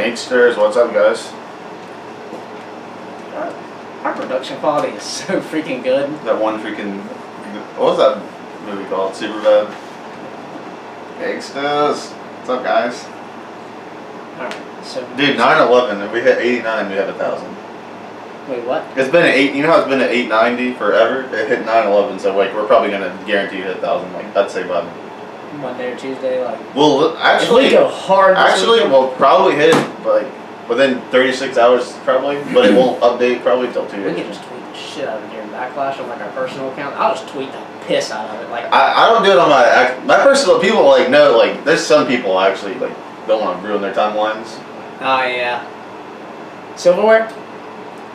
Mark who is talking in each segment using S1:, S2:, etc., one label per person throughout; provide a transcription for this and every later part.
S1: Gangsters, what's up, guys?
S2: Our production quality is so freaking good.
S1: That one freaking... What was that movie called? Superbad? Gangsters. What's up, guys?
S2: Alright, so...
S1: Dude, 9/11, if we hit 89, we have 1,000.
S2: Wait, what?
S1: It's been at 8... You know how it's been at 890 forever? It hit 9/11, so like we're probably gonna guarantee hit 1,000. Like, I'd say by...
S2: Monday or Tuesday, like...
S1: Well, actually...
S2: If we go hard
S1: we'll probably hit like within 36 hours, probably, but it won't update probably till 2
S2: We
S1: days.
S2: can just tweet the shit out of it during Backlash on like our personal account. I'll just tweet the piss out of it. Like
S1: I don't do it on my personal. People like know, like there's some people actually like don't want to ruin their timelines.
S2: Oh yeah. Silverware?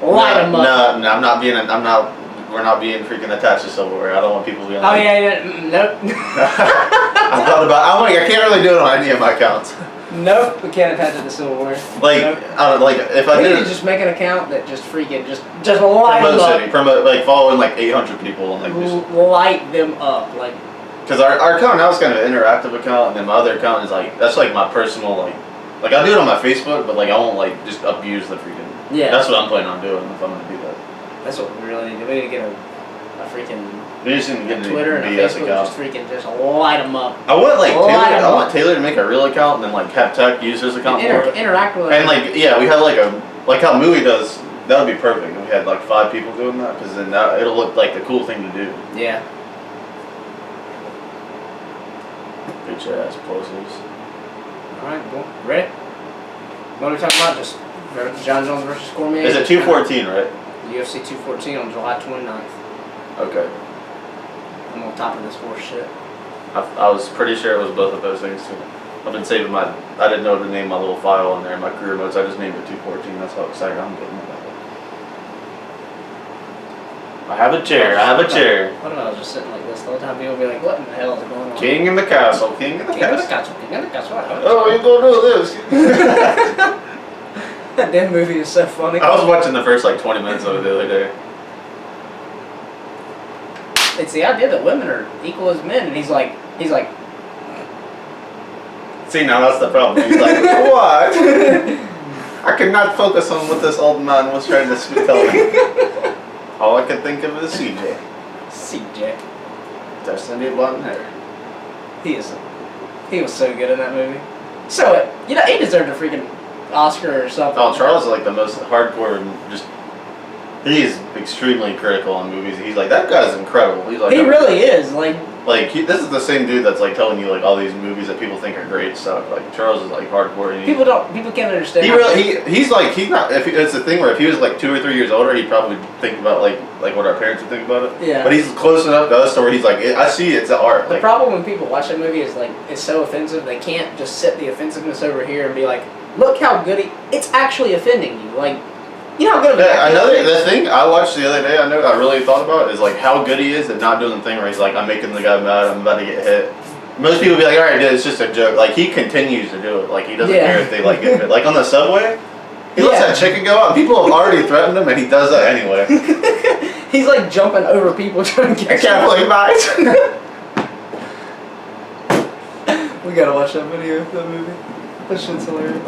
S2: Light them up.
S1: No, we're not being freaking attached to silverware. I don't want people being
S2: Oh
S1: like,
S2: yeah, nope.
S1: I thought about I can't really do it on any of my accounts.
S2: Nope, we can't attach it to silverware.
S1: Like,
S2: nope.
S1: If I
S2: we
S1: did
S2: need to just make an account that just freaking just light them up.
S1: Promote like following like 800 people and like just
S2: light them up like.
S1: Because our account now is kind of an interactive account, and then my other account is like that's like my personal like I do it on my Facebook, but like I won't like just abuse the freaking.
S2: Yeah.
S1: That's what I'm planning on doing if I'm gonna do that.
S2: That's what we really need to do. We need to get a freaking.
S1: We just need to get
S2: Twitter and a Facebook
S1: account.
S2: just freaking just light them up.
S1: I want Taylor to make a real account and then like have Tech use his account more.
S2: Interact with.
S1: And like we had like how Movie does. That would be perfect. If we had like 5 people doing that, because then it'll look like the cool thing to do.
S2: Yeah.
S1: Bitch ass pussies.
S2: All right, cool. Ready? What are we talking about? Just John Jones versus Cormier.
S1: Is it 214, right?
S2: UFC 214 on July 29th.
S1: Okay.
S2: I'm on top of this horse shit.
S1: I was pretty sure it was both of those things too. I've been saving I didn't know to name my little file in there in my career notes. I just named it 214. That's how excited I'm getting about it. I have a chair.
S2: What if I was just sitting like this the whole time? People would be like, what in the hell is going on?
S1: King in the castle. King in the castle.
S2: King in the castle.
S1: Oh, you gonna do this?
S2: That damn movie is so funny.
S1: I was watching the first like 20 minutes of it the other day.
S2: It's the idea that women are equal as men, and he's like.
S1: See, now that's the problem. He's like, what? I could not focus on what this old man was trying to tell me. All I could think of is CJ.
S2: CJ.
S1: Destiny blonde hair.
S2: He was so good in that movie. So, he deserved a freaking Oscar or something.
S1: Oh, Charles is like the most hardcore and just... He's extremely critical on movies. He's like, that guy's incredible. He's like,
S2: he really is.
S1: This is the same dude that's like telling you like all these movies that people think are great stuff. Like Charles is like hardcore. And
S2: people can't understand.
S1: He's not. It's the thing where if he was like 2 or 3 years older, he'd probably think about like what our parents would think about it.
S2: Yeah.
S1: But he's close enough to us to where he's like, I see it's an art.
S2: The problem when people watch that movie is like it's so offensive they can't just set the offensiveness over here and be like, look how good it's actually offending you. Like. You know how good of
S1: the thing I watched the other day, I really thought about is like how good he is at not doing the thing where he's like, I'm making the guy mad, I'm about to get hit. Most people be like, alright dude, it's just a joke. Like he continues to do it. Like he doesn't care if they like get hit. Like on the subway, he lets that chicken go out and people have already threatened him and he does that anyway.
S2: He's like jumping over people trying to catch
S1: him.
S2: We gotta watch that video of that movie. That shit's hilarious.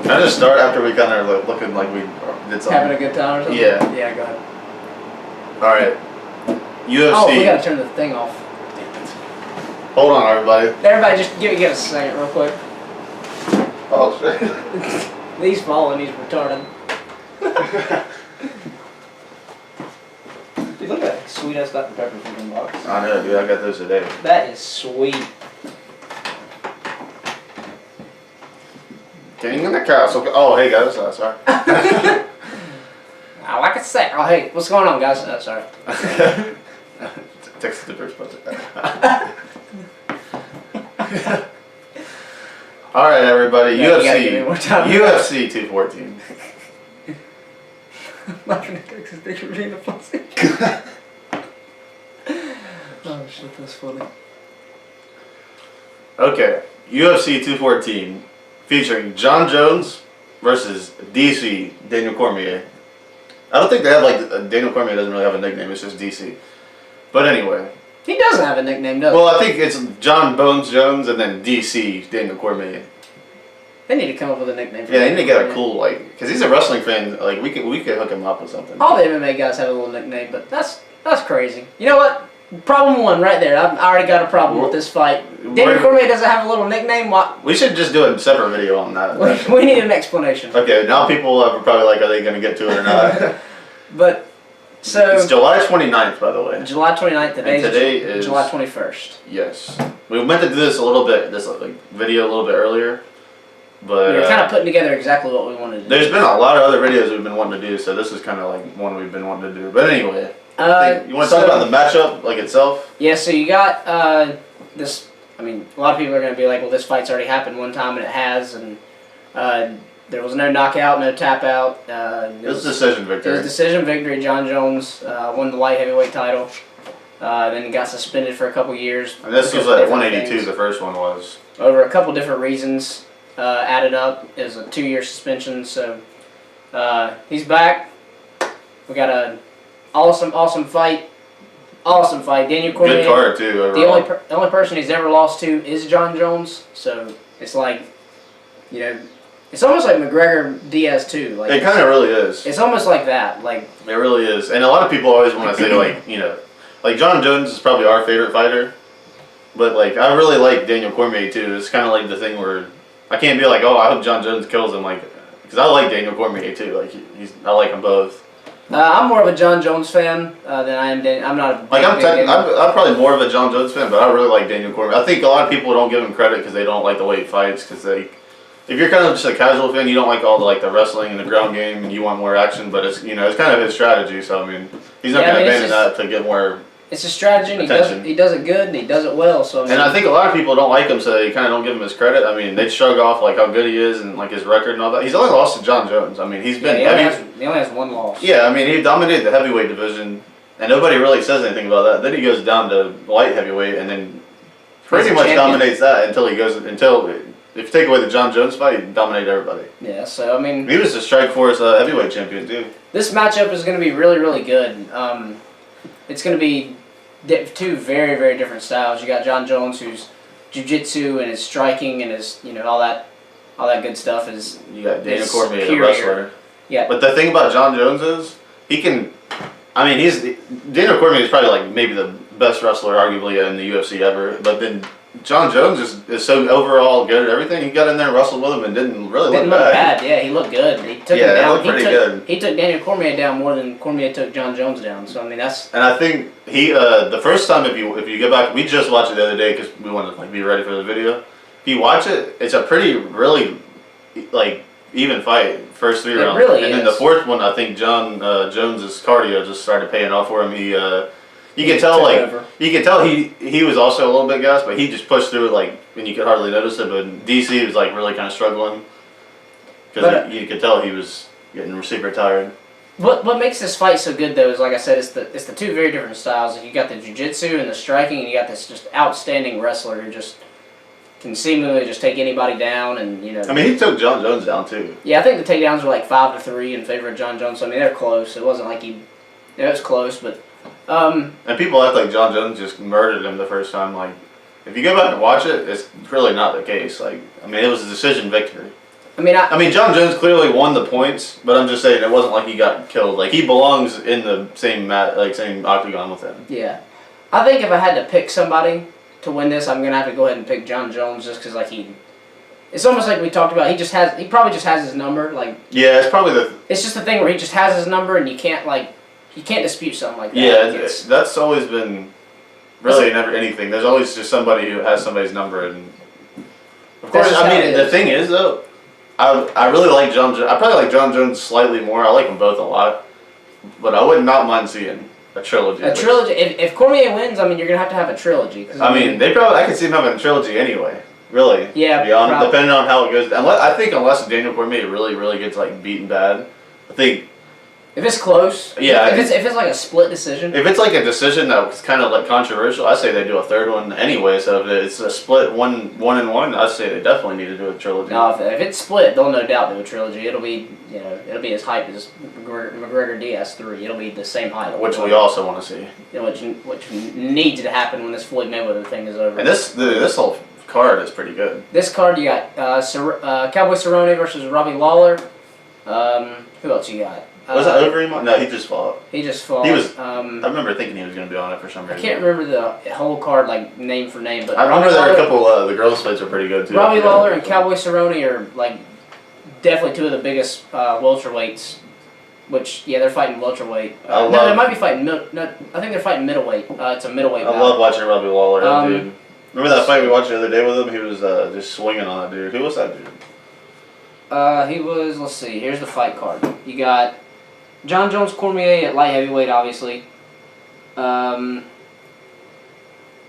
S1: Can I just start after we kind of looking like we did something?
S2: Having a good time or something?
S1: Yeah.
S2: Yeah, go ahead.
S1: Alright. UFC.
S2: Oh, we gotta turn the thing off.
S1: Hold on, everybody.
S2: Everybody just give us a second real quick.
S1: Oh, shit.
S2: He's falling, he's retarded. Dude, look at that sweet ass Dr. Pepper freaking box.
S1: I know, dude. I got those today.
S2: That is sweet.
S1: King in the castle. Oh, hey guys. Sorry.
S2: I like it sick. Oh, hey, what's going on, guys? Sorry.
S1: Text the first person. All right, everybody. UFC 214.
S2: Laughing at Texas Dick Regina Pussy. Oh shit, that's funny.
S1: Okay, UFC 214. Featuring John Jones versus DC Daniel Cormier. I don't think they have Daniel Cormier doesn't really have a nickname. It's just DC. But anyway,
S2: He doesn't have a nickname, does
S1: Well, I think it's John Bones Jones and then DC Daniel Cormier.
S2: They need to come up with a nickname for
S1: Yeah, they need to get a
S2: Cormier.
S1: cool because he's a wrestling fan. Like we could hook him up with something.
S2: All the MMA guys have a little nickname, but that's crazy. You know what? Problem one right there. I already got a problem with this fight. Daniel Cormier doesn't have a little nickname. What?
S1: We should just do a separate video on that.
S2: We need an explanation.
S1: Okay, now people are probably like, are they going to get to it or not?
S2: But so
S1: it's July 29th, by the way.
S2: July 29th.
S1: Today is
S2: July 21st.
S1: Yes, we meant to do this a little bit. This video a little bit earlier, but
S2: We were kind of putting together exactly what we wanted to do.
S1: There's been a lot of other videos we've been wanting to do, so this is kind of like one we've been wanting to do. But anyway. You want to talk about the matchup, like itself?
S2: Yeah, so you got this. I mean, a lot of people are going to be like, well, this fight's already happened one time, and it has, and there was no knockout, no tap out.
S1: It was a decision victory.
S2: It was a decision victory. John Jones won the light heavyweight title. Then he got suspended for a couple years.
S1: And this was at 182, the first one was.
S2: Over a couple different reasons added up. It was a 2-year suspension, so he's back. We got a awesome fight. Awesome fight. Daniel Cormier.
S1: Good card, too, overall.
S2: The only person he's ever lost to is John Jones. So it's like, it's almost like McGregor-Diaz, too. Like,
S1: it kind of really is.
S2: It's almost like that. Like,
S1: it really is. And a lot of people always want to say, like John Jones is probably our favorite fighter. But, I really like Daniel Cormier, too. It's kind of like the thing where I can't be like, oh, I hope John Jones kills him. Because I like Daniel Cormier, too. I like them both.
S2: I'm more of a John Jones fan than I am Daniel. I'm not a
S1: I'm probably more of a John Jones fan, but I really like Daniel Cormier. I think a lot of people don't give him credit because they don't like the way he fights. Because if you're kind of just a casual fan, you don't like all the wrestling and the ground game, and you want more action. But it's kind of his strategy. So I mean, he's not going to abandon that to get more.
S2: It's a strategy, and he does it good, and he does it well. So
S1: and I think a lot of people don't like him, so they kind of don't give him his credit. I mean, they shrug off how good he is and his record and all that. He's only lost to John Jones. I mean, he's been
S2: he only has one loss.
S1: Yeah, I mean, he dominated the heavyweight division, and nobody really says anything about that. Then he goes down to light heavyweight, and then pretty much dominates that until if you take away the John Jones fight, he dominated everybody.
S2: Yeah, so I mean,
S1: he was the Strikeforce heavyweight champion too.
S2: This matchup is going to be really, really good. It's going to be two very, very different styles. You got John Jones, who's jiu-jitsu and his striking and his, all that good stuff is.
S1: You got Daniel Cormier, the wrestler.
S2: Yeah.
S1: But the thing about John Jones is he can. I mean, Daniel Cormier is probably maybe the best wrestler arguably in the UFC ever. But then John Jones is so overall good at everything. He got in there and wrestled with him and didn't look
S2: bad. Yeah, he looked good. He took him down.
S1: Looked pretty good.
S2: He took Daniel Cormier down more than Cormier took John Jones down. So I mean that's.
S1: And I think he the first time if you go back, we just watched it the other day because we wanted to be ready for the video. If you watch it, it's a really even fight first 3 rounds.
S2: Really
S1: and then the fourth one, I think John Jones's cardio just started paying off for him. You can tell he was also a little bit gassed, but he just pushed through it and you could hardly notice it. But DC was really kind of struggling because you could tell he was getting super tired.
S2: What makes this fight so good though is like I said, it's the two very different styles. You got the jiu-jitsu and the striking, and you got this just outstanding wrestler who just can seemingly just take anybody down, and
S1: I mean, he took John Jones down too.
S2: Yeah, I think the takedowns were 5-3 in favor of John Jones. So I mean, they're close. It wasn't like it was close, but.
S1: And people act like John Jones just murdered him the first time. If you go back and watch it, it's really not the case. I mean, it was a decision victory. I mean, John Jones clearly won the points, but I'm just saying it wasn't like he got killed. He belongs in the same same octagon with him.
S2: Yeah, I think if I had to pick somebody to win this, I'm gonna have to go ahead and pick John Jones just because it's almost like we talked about. He probably just has his number.
S1: Yeah, it's probably
S2: It's just the thing where he just has his number, and you can't dispute something like that.
S1: Yeah, that's always been really never anything. There's always just somebody who has somebody's number, and of course, I mean, the thing is though, I really like John Jones. I probably like John Jones slightly more. I like them both a lot, but I would not mind seeing a trilogy.
S2: A trilogy. If Cormier wins, I mean, you're gonna have a trilogy.
S1: I mean, I could see him having a trilogy anyway. Really.
S2: Yeah.
S1: To be honest, depending on how it goes. I think unless Daniel Cormier really, really gets beaten bad, I think
S2: If it's close,
S1: Yeah,
S2: if it's like a split decision.
S1: If it's like a decision that was kind of like controversial, I say they do a third one anyway. So if it's a split one and one, I say they definitely need to do a trilogy.
S2: No, if it's split, they'll no doubt do a trilogy. It'll be it'll be as hype as McGregor Diaz 3. It'll be the same hype.
S1: Which we also want to see.
S2: Which needs to happen when this Floyd Mayweather thing is over.
S1: And this whole card is pretty good.
S2: This card you got Cowboy Cerrone versus Robbie Lawler. Who else you got?
S1: Was it over him? No, he just fought.
S2: He just fought.
S1: He was. I remember thinking he was going to be on it for some reason.
S2: I can't remember the whole card like name for name, but
S1: I remember there were a couple. The girls' fights were pretty good too.
S2: Robbie Lawler and Cowboy Cerrone are like definitely two of the biggest welterweights. Which they're fighting welterweight. No, they might be fighting. I think they're fighting middleweight. It's a middleweight.
S1: I love watching Robbie Lawler, dude. Remember that fight we watched the other day with him? He was just swinging on that dude. Who was that dude?
S2: He was. Let's see. Here's the fight card. You got John Jones Cormier at light heavyweight, obviously.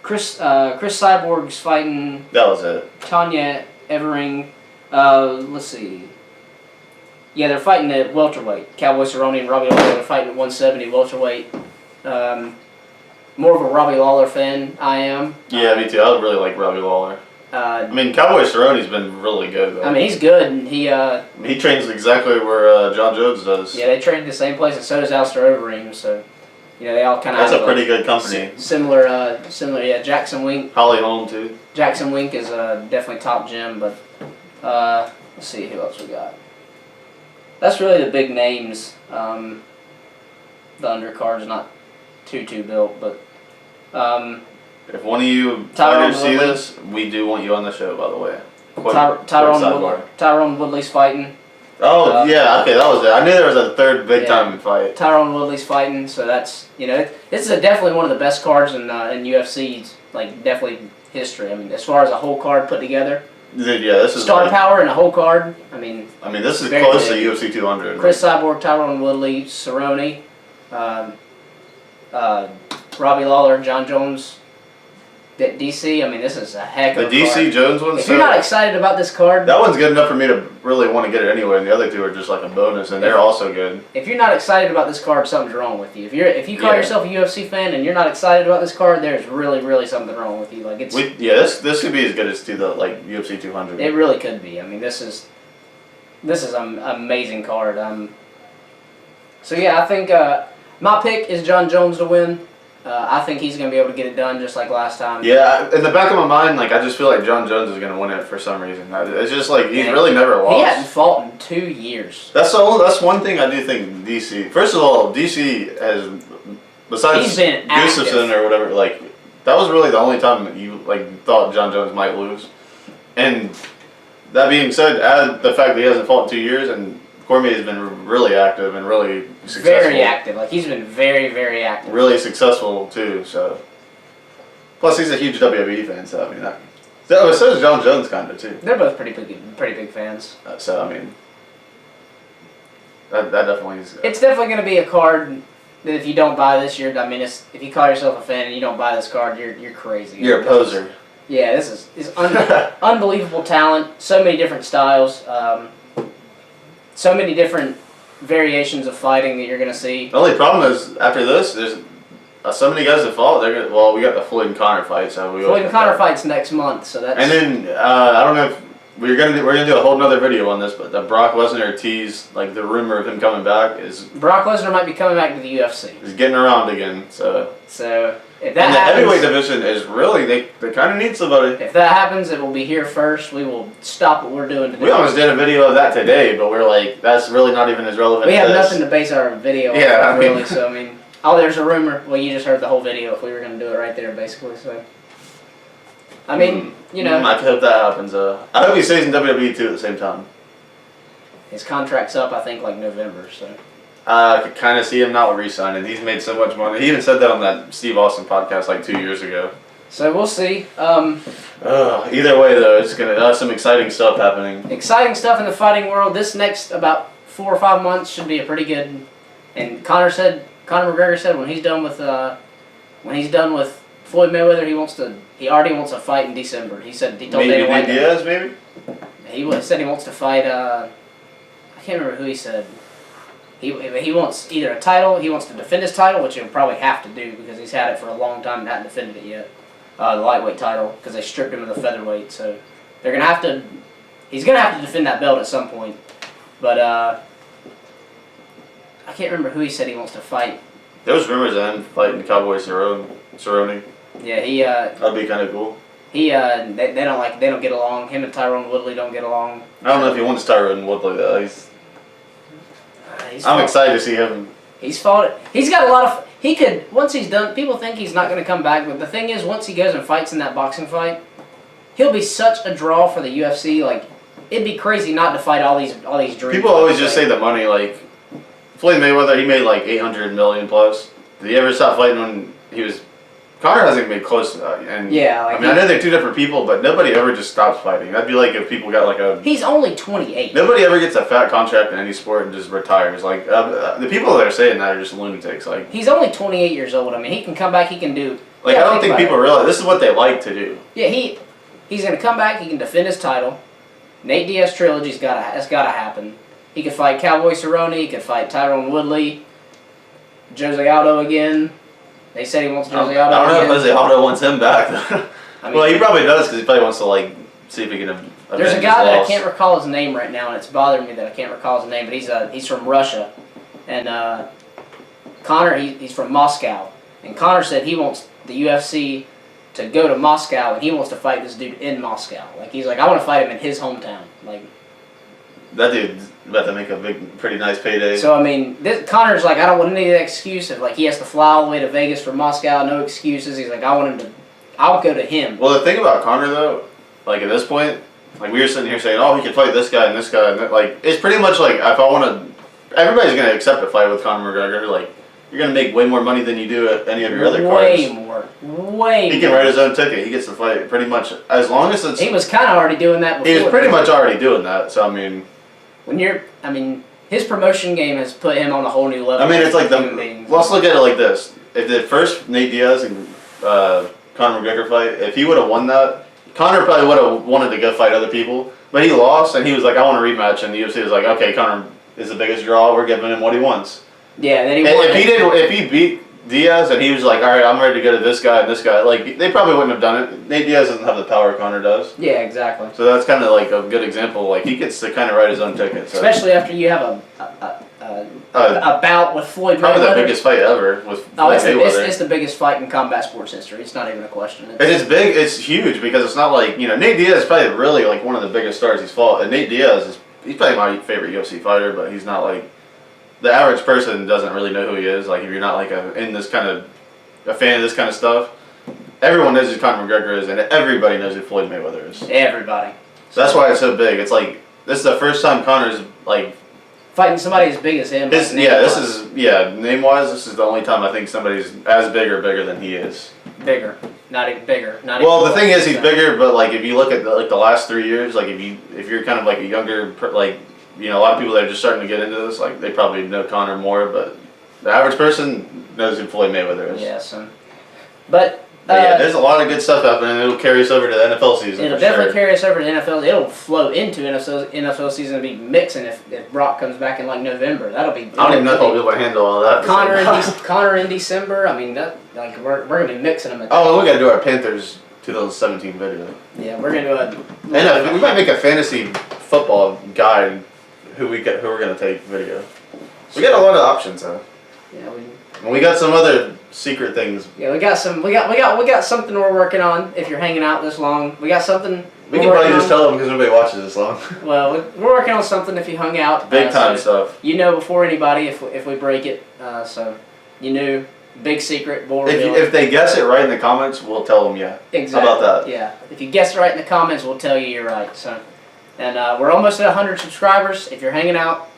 S2: Chris Cyborg's fighting.
S1: That was it.
S2: Tanya Evering. Let's see. Yeah, they're fighting at welterweight. Cowboy Cerrone and Robbie Lawler are fighting at 170 welterweight. More of a Robbie Lawler fan, I am.
S1: Yeah, me too. I really like Robbie Lawler. I mean, Cowboy Cerrone's been really good, though.
S2: I mean, he's good, and he
S1: trains exactly where John Jones does.
S2: Yeah, they train the same place, and so does Alistair Overeem, so, they all kind of
S1: That's a pretty good company.
S2: Similar, yeah, Jackson Wink.
S1: Holly Holm, too.
S2: Jackson Wink is definitely top gym, but let's see who else we got. That's really the big names. The undercard's not too built, but...
S1: if one of you
S2: Tyrone
S1: see this, we do want you on the show, by the way.
S2: Tyrone Woodley's fighting.
S1: Oh, yeah, okay, that was it. I knew there was a third big-time fight.
S2: Tyrone Woodley's fighting, so that's, this is definitely one of the best cards in UFC's, like, definitely history. I mean, as far as a whole card put together.
S1: Dude, yeah, this is
S2: star power and a whole card. I mean,
S1: this is close to UFC 200.
S2: Chris Cyborg, Tyrone Woodley, Cerrone, Robbie Lawler, John Jones, DC. I mean, this is a heck of a
S1: DC
S2: card.
S1: Jones one.
S2: If you're not excited about this card,
S1: that one's good enough for me to really want to get it anyway. And the other two are just like a bonus, and they're also good.
S2: If you're not excited about this card, something's wrong with you. If you call yourself a UFC fan and you're not excited about this card, there's really something wrong with you. Like
S1: this could be as good as UFC 200.
S2: It really could be. I mean, this is an amazing card. So yeah, I think my pick is John Jones to win. I think he's going to be able to get it done just like last time.
S1: Yeah, in the back of my mind, I just feel like John Jones is going to win it for some reason. It's just he's really never lost.
S2: He hadn't fought in 2 years.
S1: That's one thing I do think DC. First of all, DC has, besides Gustafsson or whatever, that was really the only time you thought John Jones might lose. And that being said, add the fact that he hasn't fought in 2 years, and Cormier has been really active and really successful.
S2: Very active. He's been very active.
S1: Really successful, too, so. Plus, he's a huge WWE fan, so, I mean, so is John Jones, kind of, too.
S2: They're both pretty big fans.
S1: So, I mean, that definitely is.
S2: It's definitely going to be a card that if you don't buy this, if you call yourself a fan and you don't buy this card, you're crazy.
S1: You're a poser.
S2: Yeah, this is unbelievable talent. So many different styles. So many different variations of fighting that you're going to see.
S1: The only problem is, after this, there's so many guys that fought. We got the Floyd and Conor fight, so
S2: Floyd and Conor fight's next month, so that's.
S1: And then I don't know if we're gonna do a whole nother video on this, but the Brock Lesnar teased the rumor of him coming back is.
S2: Brock Lesnar might be coming back to the UFC.
S1: He's getting around again, so.
S2: So if that
S1: and
S2: happens,
S1: the heavyweight division is really they kind of need somebody.
S2: If that happens, it will be here first. We will stop what we're doing today.
S1: We almost did a video of that today, but we're that's really not even as relevant.
S2: We have nothing to base our video on,
S1: really.
S2: Really. So I mean, there's a rumor. Well, you just heard the whole video. If we were going to do it right there, basically. So. I mean,
S1: I hope that happens. I hope he stays in WWE too at the same time.
S2: His contract's up, I think, November. So.
S1: I could kind of see him not re-signing. He's made so much money. He even said that on that Steve Austin podcast 2 years ago.
S2: So we'll see.
S1: Either way, though, it's gonna some exciting stuff happening.
S2: Exciting stuff in the fighting world. This next about 4 or 5 months should be a pretty good. And Conor McGregor said when he's done with Floyd Mayweather, he already wants to fight in December. He told Dana White.
S1: Diaz, maybe.
S2: He said he wants to fight. I can't remember who he said. He wants either a title, he wants to defend his title, which he'll probably have to do because he's had it for a long time and hasn't defended it yet. The lightweight title, because they stripped him of the featherweight. So they're gonna have to. He's gonna have to defend that belt at some point. But I can't remember who he said he wants to fight.
S1: There was rumors of him fighting Cowboy Cerrone.
S2: Yeah,
S1: That'd be kind of cool.
S2: they don't get along. Him and Tyrone Woodley don't get along.
S1: I don't know if he wants Tyrone Woodley though. I'm excited to see him.
S2: He's fought it. He's got a lot of. He could once he's done. People think he's not going to come back, but the thing is, once he goes and fights in that boxing fight, he'll be such a draw for the UFC. Like it'd be crazy not to fight all these dreams.
S1: People always just say the money. Like Floyd Mayweather, he made like $800 million plus. Did he ever stop fighting when he was? Conor hasn't made close to that. And
S2: yeah, like
S1: I mean, I know they're two different people, but nobody ever just stops fighting. That'd be like if people got like a.
S2: He's only 28.
S1: Nobody ever gets a fat contract in any sport and just retires. Like the people that are saying that are just lunatics. Like
S2: he's only 28 years old. I mean, he can come back. He can do.
S1: Like I don't think people realize this is what they like to do.
S2: Yeah, he's gonna come back. He can defend his title. Nate Diaz trilogy's gotta happen. He could fight Cowboy Cerrone. He could fight Tyrone Woodley. Jose Aldo again. They said he wants Jose Aldo.
S1: I don't know if Jose Aldo wants him back.
S2: I mean,
S1: well, he probably does because he probably wants to like see if he can.
S2: There's a guy that I can't recall his name right now, and it's bothering me that I can't recall his name. But he's from Russia, and Conor he's from Moscow, and Conor said he wants the UFC to go to Moscow, and he wants to fight this dude in Moscow. Like he's like, I want to fight him in his hometown. Like
S1: that dude's about to make a pretty nice payday.
S2: So I mean, Conor's like, I don't want any of that excuse of like he has to fly all the way to Vegas from Moscow, no excuses. He's like, I'll go to him.
S1: Well, the thing about Conor though, like at this point, like we were sitting here saying, oh, he could fight this guy and this guy, and that, like it's pretty much like if I want to, everybody's gonna accept a fight with Conor McGregor. Like you're gonna make way more money than you do at any of your other cards.
S2: Way more.
S1: He can write his own ticket. He gets to fight pretty much as long as it's.
S2: He was kind of already doing that before.
S1: He was pretty much already doing that. So I mean.
S2: His promotion game has put him on a whole new level.
S1: I mean, it's like let's look at it like this. If the first Nate Diaz and Conor McGregor fight, if he would have won that, Conor probably would have wanted to go fight other people. But he lost, and he was like, I want a rematch. And the UFC was like, okay, Conor is the biggest draw. We're giving him what he wants.
S2: Yeah, then he won.
S1: If he beat Diaz and he was like, all right, I'm ready to go to this guy and this guy, like they probably wouldn't have done it. Nate Diaz doesn't have the power Conor does.
S2: Yeah, exactly.
S1: So that's kind of like a good example. Like he gets to kind of write his own ticket. So.
S2: Especially after you have a bout with Floyd Mayweather.
S1: Probably the biggest fight ever with Floyd Mayweather.
S2: It's the biggest fight in combat sports history. It's not even a question.
S1: It's big. It's huge because it's not like Nate Diaz is probably really like one of the biggest stars he's fought, and Nate Diaz he's probably my favorite UFC fighter, but he's not like the average person doesn't really know who he is. Like if you're not like a fan of this kind of stuff, everyone knows who Conor McGregor is, and everybody knows who Floyd Mayweather is.
S2: Everybody.
S1: So that's why it's so big. It's like this is the first time Conor's like
S2: fighting somebody as big as him.
S1: Name-wise, this is the only time I think somebody's as big or bigger than he is.
S2: Bigger, not even bigger.
S1: Well, the thing is, he's bigger, but like if you look at the last 3 years, like if you're kind of like a younger a lot of people that are just starting to get into this, like they probably know Conor more, but the average person knows who Floyd Mayweather is.
S2: Yeah, so. But
S1: there's a lot of good stuff happening. It'll carry us over to the NFL season.
S2: It'll definitely carry us over to the NFL. It'll flow into NFL season and be mixing if Brock comes back in like November. That'll be.
S1: I don't even know if I'll be able to handle all that.
S2: Connor in December. I mean we're gonna be mixing them.
S1: Oh, we gotta do our Panthers 2017 video.
S2: Yeah, we're gonna do a.
S1: And we might make a fantasy football guide. Who we're gonna take video. We got a lot of options, huh?
S2: Yeah,
S1: we got some other secret things.
S2: Yeah, we got something we're working on. If you're hanging out this long, we got something.
S1: We can probably just tell them because nobody watches this long.
S2: Well, we're working on something. If you hung out,
S1: big time stuff.
S2: You know before anybody if we break it. So you knew. Big secret.
S1: If they guess it right in the comments, we'll tell them yeah.
S2: Exactly.
S1: How about that?
S2: Yeah. If you guess it right in the comments, we'll tell you you're right. So. And we're almost at 100 subscribers. If you're hanging out,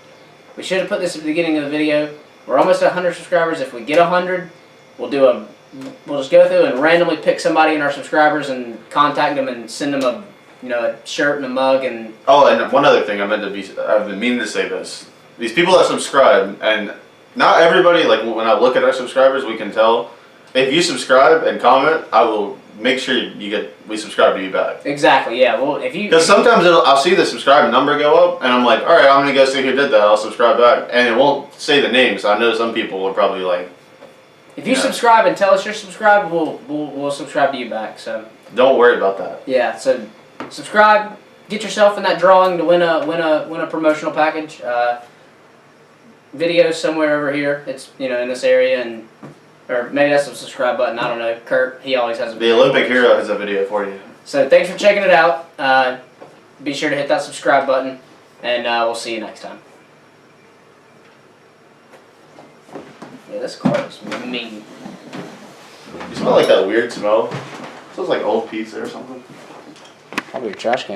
S2: we should have put this at the beginning of the video. We're almost at 100 subscribers. If we get 100, we'll just go through and randomly pick somebody in our subscribers and contact them and send them a shirt and a mug and.
S1: Oh, and one other thing I've been meaning to say this. These people that subscribe, and not everybody. Like when I look at our subscribers, we can tell. If you subscribe and comment, I will make sure we subscribe to you back.
S2: Exactly. Yeah. Well, if you
S1: Because sometimes I'll see the subscribe number go up, and I'm like, all right, I'm gonna go see who did that. I'll subscribe back, and it won't say the name. So I know some people will probably like.
S2: if you subscribe and tell us you're subscribed, we'll subscribe to you back. So
S1: Don't worry about that.
S2: yeah. So subscribe. Get yourself in that drawing to win a promotional package. Videos somewhere over here. It's in this area and. Or maybe that's the subscribe button. I don't know. Kurt, he always has a video.
S1: The Olympic Hero has a video for you.
S2: So thanks for checking it out. Be sure to hit that subscribe button, and we'll see you next time. Yeah, this car is mean.
S1: You smell like that weird smell? It smells like old pizza or something.
S2: Probably a trash can.